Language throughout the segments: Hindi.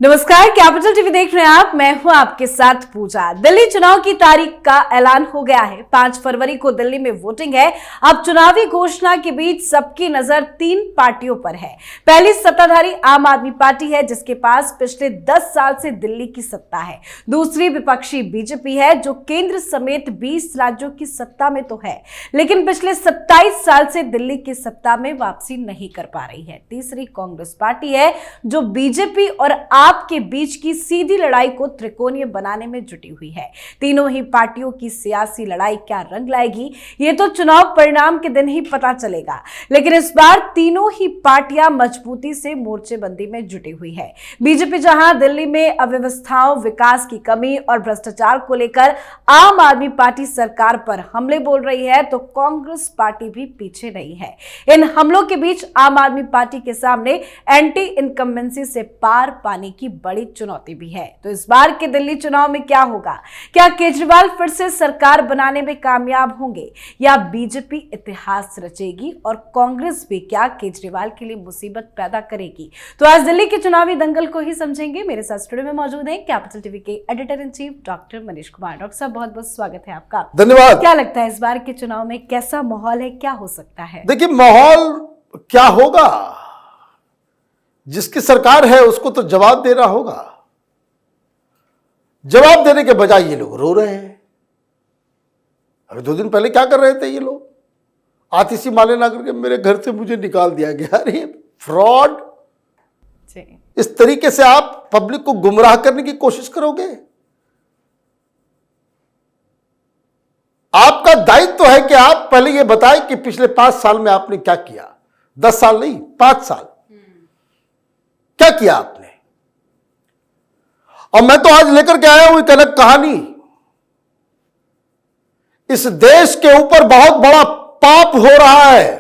नमस्कार, कैपिटल टीवी देख रहे हैं आप। मैं हूं आपके साथ पूजा। दिल्ली चुनाव की तारीख का ऐलान हो गया है। 5 फरवरी को दिल्ली में वोटिंग है। अब चुनावी घोषणा के बीच सबकी नजर 3 पार्टियों पर है। पहली सत्ताधारी आम आदमी पार्टी है, जिसके पास पिछले 10 साल से दिल्ली की सत्ता है। दूसरी विपक्षी बीजेपी है, जो केंद्र समेत 20 राज्यों की सत्ता में तो है, लेकिन पिछले 27 साल से दिल्ली की सत्ता में वापसी नहीं कर पा रही है। तीसरी कांग्रेस पार्टी है, जो बीजेपी और आपके बीच की सीधी लड़ाई को त्रिकोणीय बनाने में जुटी हुई है। तीनों ही पार्टियों की सियासी लड़ाई क्या रंग लाएगी, ये तो चुनाव परिणाम के दिन ही पता चलेगा। लेकिन इस बार तीनों ही पार्टियां मजबूती से मोर्चेबंदी में जुटी हुई है। बीजेपी जहां दिल्ली में अव्यवस्थाओं, विकास की कमी और भ्रष्टाचार को लेकर आम आदमी पार्टी सरकार पर हमले बोल रही है, तो कांग्रेस पार्टी भी पीछे नहीं है। इन हमलों के बीच आम आदमी पार्टी के सामने एंटी इनकम्बेंसी से पार पाने की बड़ी चुनौती भी है। तो इस बार के दिल्ली चुनाव में क्या होगा? क्या केजरीवाल फिर से सरकार बनाने में कामयाब होंगे, या बीजेपी इतिहास रचेगी और कांग्रेस भी क्या केजरीवाल के लिए मुसीबत पैदा करेगी? तो आज दिल्ली के चुनावी दंगल को ही समझेंगे। मेरे साथ स्टूडियो में मौजूद हैं कैपिटल टीवी के editor in chief doctor Manish Kumar. Doctor साहब, बहुत बहुत स्वागत है आपका। धन्यवाद। क्या लगता है इस बार के चुनाव में कैसा माहौल है, क्या हो सकता है? देखिए, माहौल क्या होगा, जिसकी सरकार है उसको तो जवाब देना होगा। जवाब देने के बजाय ये लोग रो रहे हैं। अभी 2 दिन पहले क्या कर रहे थे ये लोग? आतिशी माले ना करके मेरे घर से मुझे निकाल दिया गया। अरे फ्रॉड! इस तरीके से आप पब्लिक को गुमराह करने की कोशिश करोगे? आपका दायित्व है कि आप पहले ये बताएं कि पिछले 5 साल में आपने क्या किया। 10 साल नहीं, 5 साल क्या किया आपने। और मैं तो आज लेकर के आया हूं एक अलग कहानी। इस देश के ऊपर बहुत बड़ा पाप हो रहा है,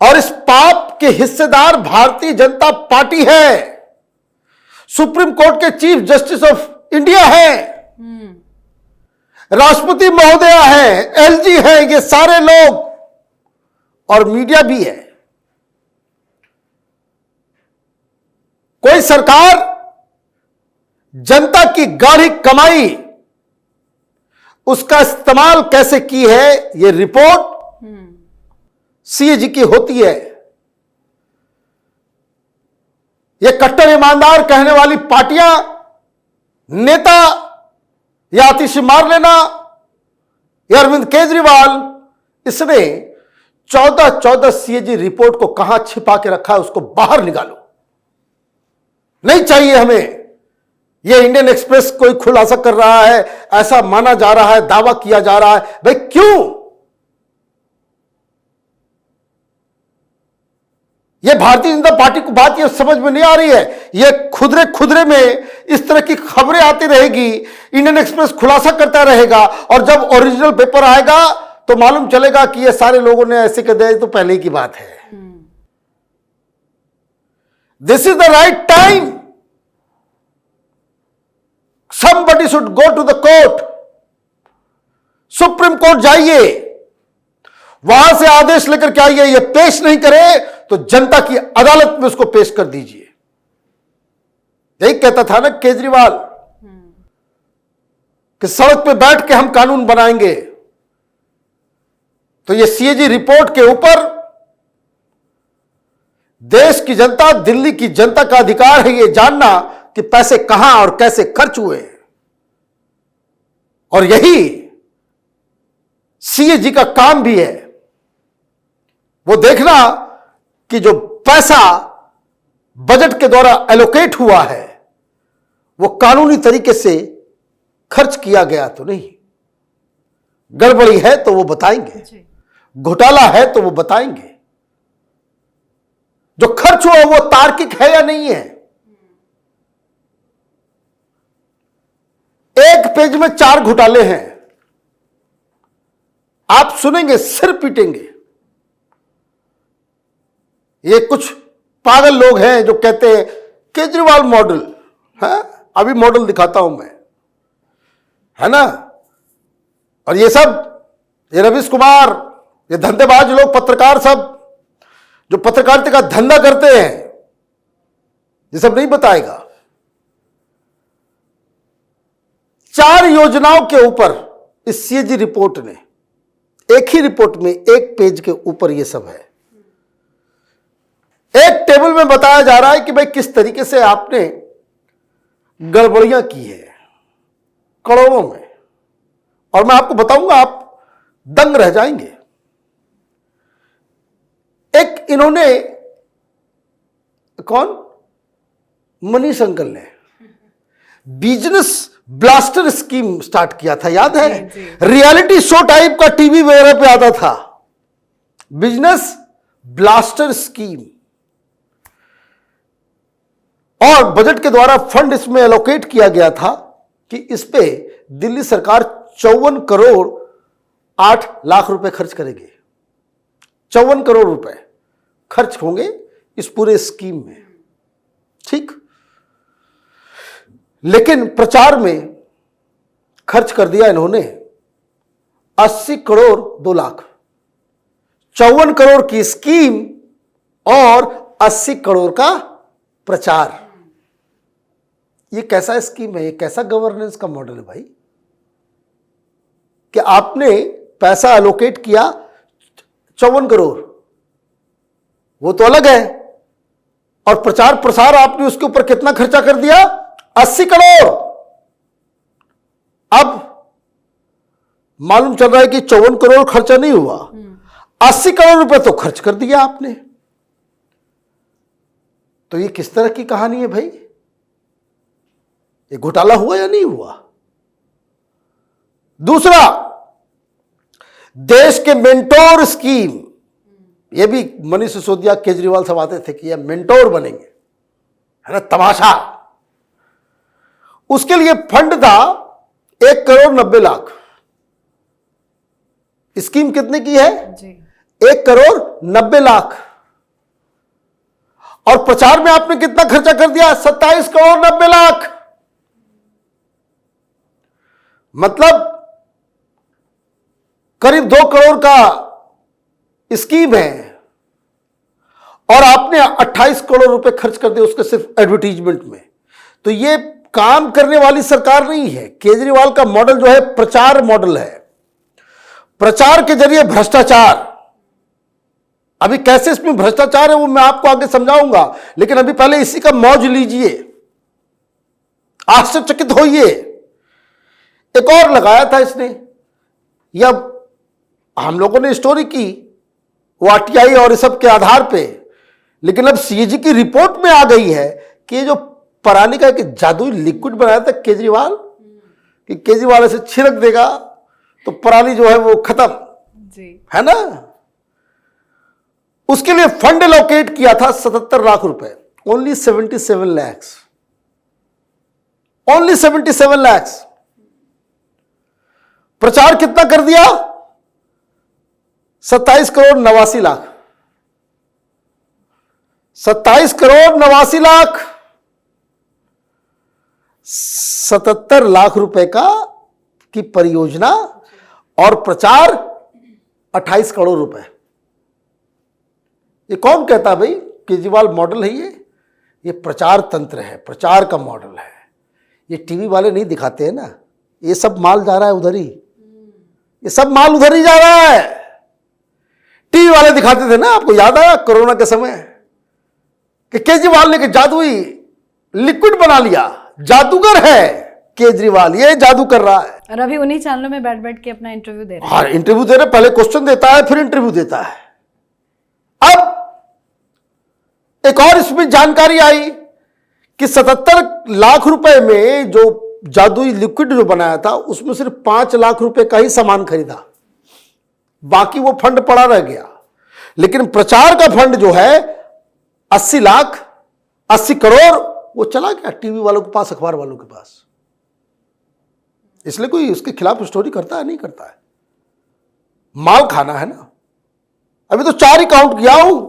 और इस पाप के हिस्सेदार भारतीय जनता पार्टी है, सुप्रीम कोर्ट के चीफ जस्टिस ऑफ इंडिया है, राष्ट्रपति महोदया है, एलजी है, ये सारे लोग, और मीडिया भी है। कोई सरकार जनता की गाढ़ी कमाई, उसका इस्तेमाल कैसे की है, यह रिपोर्ट सीएजी की होती है। यह कट्टर ईमानदार कहने वाली पार्टियां, नेता, या आतिशी मार लेना, या अरविंद केजरीवाल, इसने 14 सीएजी रिपोर्ट को कहां छिपा के रखा है, उसको बाहर निकालो। नहीं चाहिए हमें। यह इंडियन एक्सप्रेस कोई खुलासा कर रहा है, ऐसा माना जा रहा है, दावा किया जा रहा है। भाई क्यों? यह भारतीय जनता पार्टी को बात यह समझ में नहीं आ रही है। यह खुदरे में इस तरह की खबरें आती रहेगी, इंडियन एक्सप्रेस खुलासा करता रहेगा, और जब ओरिजिनल पेपर आएगा तो मालूम चलेगा कि यह सारे लोगों ने ऐसे कर दिया। तो पहले की बात है। This is the right time. Somebody should go to the court. Supreme court जाइए, वहां से आदेश लेकर के आइए। ये पेश नहीं करे तो जनता की अदालत में उसको पेश कर दीजिए। यही कहता था ना केजरीवाल कि सड़क पे बैठ के हम कानून बनाएंगे। तो ये सीएजी रिपोर्ट के ऊपर देश की जनता, दिल्ली की जनता का अधिकार है यह जानना कि पैसे कहां और कैसे खर्च हुए। और यही सीएजी का काम भी है, वो देखना कि जो पैसा बजट के द्वारा एलोकेट हुआ है वो कानूनी तरीके से खर्च किया गया तो नहीं। गड़बड़ी है तो वो बताएंगे, घोटाला है तो वो बताएंगे। जो खर्च हुआ वो तार्किक है या नहीं है। एक पेज में 4 घोटाले हैं, आप सुनेंगे सिर पीटेंगे। ये कुछ पागल लोग हैं जो कहते हैं केजरीवाल मॉडल है। अभी मॉडल दिखाता हूं मैं, है ना। और ये सब, ये रवीश कुमार, ये धंधेबाज लोग, पत्रकार सब जो पत्रकारिता का धंधा करते हैं, ये सब नहीं बताएगा। 4 योजनाओं के ऊपर इस सीएजी रिपोर्ट ने, एक ही रिपोर्ट में एक पेज के ऊपर ये सब है। एक टेबल में बताया जा रहा है कि भाई किस तरीके से आपने गड़बड़ियां की है करोड़ों में, और मैं आपको बताऊंगा आप दंग रह जाएंगे। एक इन्होंने, कौन, मनीष अंकल ने बिजनेस ब्लास्टर स्कीम स्टार्ट किया था, याद है? रियलिटी शो टाइप का टीवी वगैरह पे आता था, बिजनेस ब्लास्टर स्कीम। और बजट के द्वारा फंड इसमें एलोकेट किया गया था कि इस पे दिल्ली सरकार 54 करोड़ 8 लाख रुपए खर्च करेगी। 54 करोड़ रुपए खर्च होंगे इस पूरे स्कीम में, ठीक। लेकिन प्रचार में खर्च कर दिया इन्होंने 80 करोड़ 2 लाख। 54 करोड़ की स्कीम और 80 करोड़ का प्रचार। ये कैसा स्कीम है? ये कैसा गवर्नेंस का मॉडल है भाई? कि आपने पैसा एलोकेट किया 54 करोड़, वो तो अलग है, और प्रचार प्रसार आपने उसके ऊपर कितना खर्चा कर दिया? 80 करोड़। अब मालूम चल रहा है कि 54 करोड़ खर्चा नहीं हुआ, 80 करोड़ रुपए तो खर्च कर दिया आपने। तो ये किस तरह की कहानी है भाई? ये घोटाला हुआ या नहीं हुआ? दूसरा, देश के मेंटोर स्कीम, ये भी मनीष सिसोदिया केजरीवाल सब आते थे कि ये मेंटोर बनेंगे, है ना, तमाशा। उसके लिए फंड था 1 करोड़ 90 लाख। स्कीम कितने की है? 1 करोड़ 90 लाख। और प्रचार में आपने कितना खर्चा कर दिया? 27 करोड़ 90 लाख। मतलब करीब 2 करोड़ का स्कीम है, और आपने 28 करोड़ रुपए खर्च कर दिए उसके सिर्फ एडवर्टीजमेंट में। तो ये काम करने वाली सरकार नहीं है। केजरीवाल का मॉडल जो है प्रचार मॉडल है, प्रचार के जरिए भ्रष्टाचार। अभी कैसे इसमें भ्रष्टाचार है वो मैं आपको आगे समझाऊंगा, लेकिन अभी पहले इसी का मौज लीजिए, आश्चर्यचकित होइए। एक और लगाया था इसने, या हम लोगों ने स्टोरी की वो आरटीआई और इस सब के आधार पे, लेकिन अब सीएजी की रिपोर्ट में आ गई है कि जो पराली का एक जादुई लिक्विड बनाया था केजरीवाल, कि केजरीवाल ऐसे छिड़क देगा तो पराली जो है वो खत्म जी, है ना। उसके लिए फंड एलोकेट किया था 77 लाख रुपए, ओनली 77 लैक्स, ओनली 77 लैक्स। प्रचार कितना कर दिया? 27 करोड़ 89 लाख। 27 करोड़ 89 लाख, 77 लाख रुपए का की परियोजना, और प्रचार 28 करोड़ रुपए। ये कौन कहता भाई केजरीवाल मॉडल है? ये प्रचार तंत्र है, प्रचार का मॉडल है। ये टीवी वाले नहीं दिखाते हैं ना, ये सब माल जा रहा है उधर ही, ये सब माल उधर ही जा रहा है। टीवी वाले दिखाते थे ना, आपको याद आया कोरोना के समय कि केजरीवाल ने जादुई लिक्विड बना लिया, जादूगर है केजरीवाल, ये जादू कर रहा है। और अभी उन्हीं चैनलों में बैठ बैठ के अपना इंटरव्यू दे रहे हैं। हाँ, इंटरव्यू दे रहे, पहले क्वेश्चन देता है फिर इंटरव्यू देता है। अब एक और इसमें जानकारी आई कि 77 लाख रुपए में जो जादुई लिक्विड जो बनाया था उसमें सिर्फ 5 लाख रुपए का ही सामान खरीदा, बाकी वो फंड पड़ा रह गया। लेकिन प्रचार का फंड जो है 80 लाख 80 करोड़ वो चला गया टीवी वालों के पास, अखबार वालों के पास। इसलिए कोई उसके खिलाफ स्टोरी करता है? नहीं करता है, माल खाना है ना। अभी तो 4 ही काउंट किया हूं।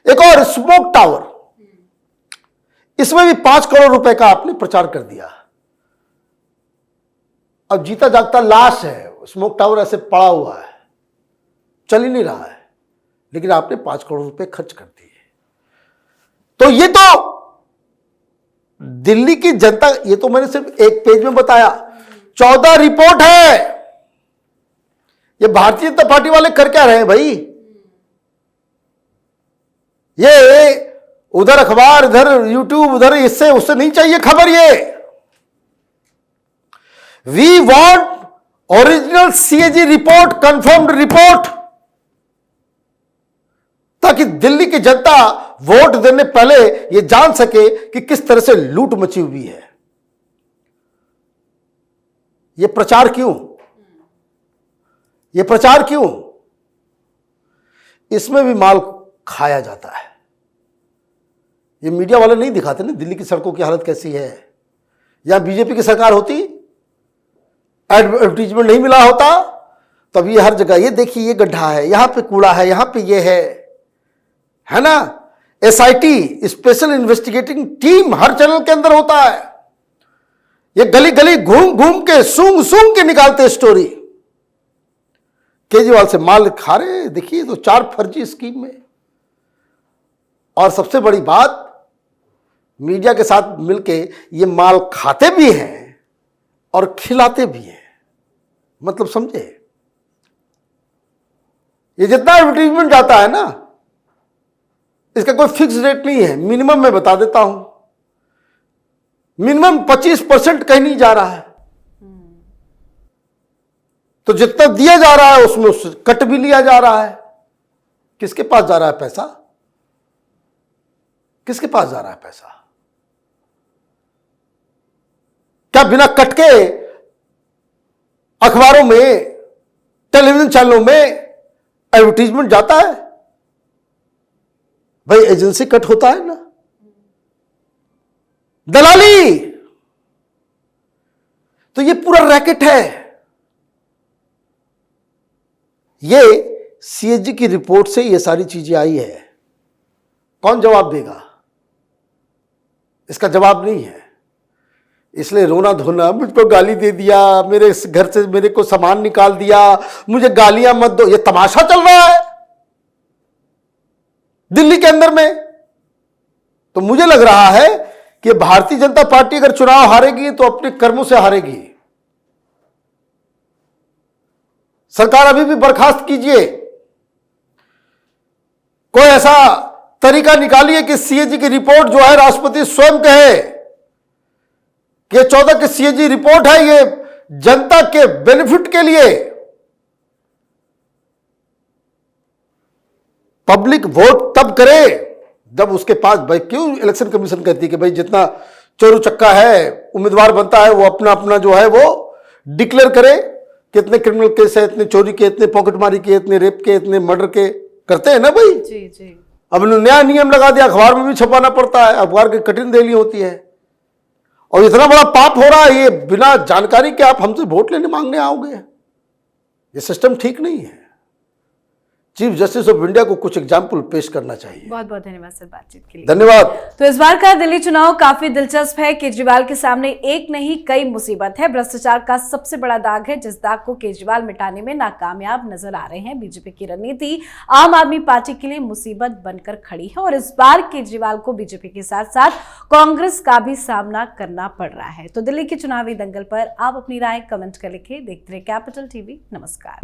एक और स्मोक टावर, इसमें भी 5 करोड़ रुपए का आपने प्रचार कर दिया। अब जीता जागता लाश है, स्मोक टावर ऐसे पड़ा हुआ है, चल ही नहीं रहा है, लेकिन आपने 5 करोड़ रुपए खर्च कर दिए। तो ये तो दिल्ली की जनता, ये तो मैंने सिर्फ एक पेज में बताया, 14 रिपोर्ट है। ये भारतीय जनता पार्टी वाले कर क्या रहे हैं भाई? ये उधर अखबार, इधर यूट्यूब, उधर इससे उससे नहीं चाहिए खबर। ये we want original CAG report, confirmed report, ताकि दिल्ली की जनता वोट देने पहले ये जान सके कि किस तरह से लूट मची हुई है। ये प्रचार क्यों? ये प्रचार क्यों? इसमें भी माल खाया जाता है। ये मीडिया वाले नहीं दिखाते ना दिल्ली की सड़कों की हालत कैसी है। यहां बीजेपी की सरकार होती, एडवर्टीजमेंट नहीं मिला होता, तब ये हर जगह, ये देखिए ये गड्ढा है, यहां पे कूड़ा है, यहां पे ये है ना। एसआईटी, स्पेशल इन्वेस्टिगेटिंग टीम हर चैनल के अंदर होता है। ये गली गली घूम घूम के सूंघ सूंघ के निकालते स्टोरी। केजरीवाल से माल खा रहे, देखिए तो 4 फर्जी स्कीम में। और सबसे बड़ी बात, मीडिया के साथ मिलके ये माल खाते भी हैं और खिलाते भी हैं। मतलब समझे, ये जितना एडवर्टीजमेंट जाता है ना, इसका कोई फिक्स रेट नहीं है। मिनिमम मैं बता देता हूं, मिनिमम 25% कहीं नहीं जा रहा है। तो जितना दिया जा रहा है उसमें उससे कट भी लिया जा रहा है। किसके पास जा रहा है पैसा? किसके पास जा रहा है पैसा? क्या बिना कट के अखबारों में, टेलीविजन चैनलों में एडवर्टीजमेंट जाता है? भाई एजेंसी कट होता है ना। दलाली, तो ये पूरा रैकेट है। ये सीएजी की रिपोर्ट से ये सारी चीजें आई है। कौन जवाब देगा? इसका जवाब नहीं है। इसलिए रोना धोना, मुझको गाली दे दिया, मेरे घर से मेरे को सामान निकाल दिया, मुझे गालियां मत दो, ये तमाशा चल रहा है दिल्ली के अंदर में। तो मुझे लग रहा है कि भारतीय जनता पार्टी अगर चुनाव हारेगी तो अपने कर्मों से हारेगी। सरकार अभी भी बर्खास्त कीजिए, कोई ऐसा तरीका निकालिए कि सीएजी की रिपोर्ट जो है राष्ट्रपति स्वयं कहे कि ये 14 की सीएजी रिपोर्ट है, ये जनता के बेनिफिट के लिए। पब्लिक वोट तब करे जब उसके पास, भाई क्यों इलेक्शन कमीशन कहती है कि भाई जितना चोरू चक्का है उम्मीदवार बनता है वो अपना अपना जो है वो डिक्लेयर करे, कितने क्रिमिनल केस है, इतने चोरी के, इतने पॉकेटमारी के, इतने रेप के, इतने मर्डर के, करते हैं ना भाई। जी जी। अब नया नियम लगा दिया, अखबार में भी छपाना पड़ता है, अखबार की कठिन देनी होती है। और इतना बड़ा पाप हो रहा है ये, बिना जानकारी के आप हमसे वोट लेने मांगने आओगे। ये सिस्टम ठीक नहीं है। चीफ जस्टिस ऑफ इंडिया को कुछ एग्जाम्पल पेश करना चाहिए। बहुत बहुत धन्यवाद सर बातचीत के लिए। धन्यवाद। तो इस बार का दिल्ली चुनाव काफी दिलचस्प है। केजरीवाल के सामने एक नहीं कई मुसीबत है। भ्रष्टाचार का सबसे बड़ा दाग है, जिस दाग को केजरीवाल मिटाने में नाकामयाब नजर आ रहे हैं। बीजेपी की रणनीति आम आदमी पार्टी के लिए मुसीबत बनकर खड़ी है और इस बार केजरीवाल को बीजेपी के साथ साथ कांग्रेस का भी सामना करना पड़ रहा है। तो दिल्ली के चुनावी दंगल पर आप अपनी राय कमेंट कर लिखिए। देखते रहिए कैपिटल टीवी। नमस्कार।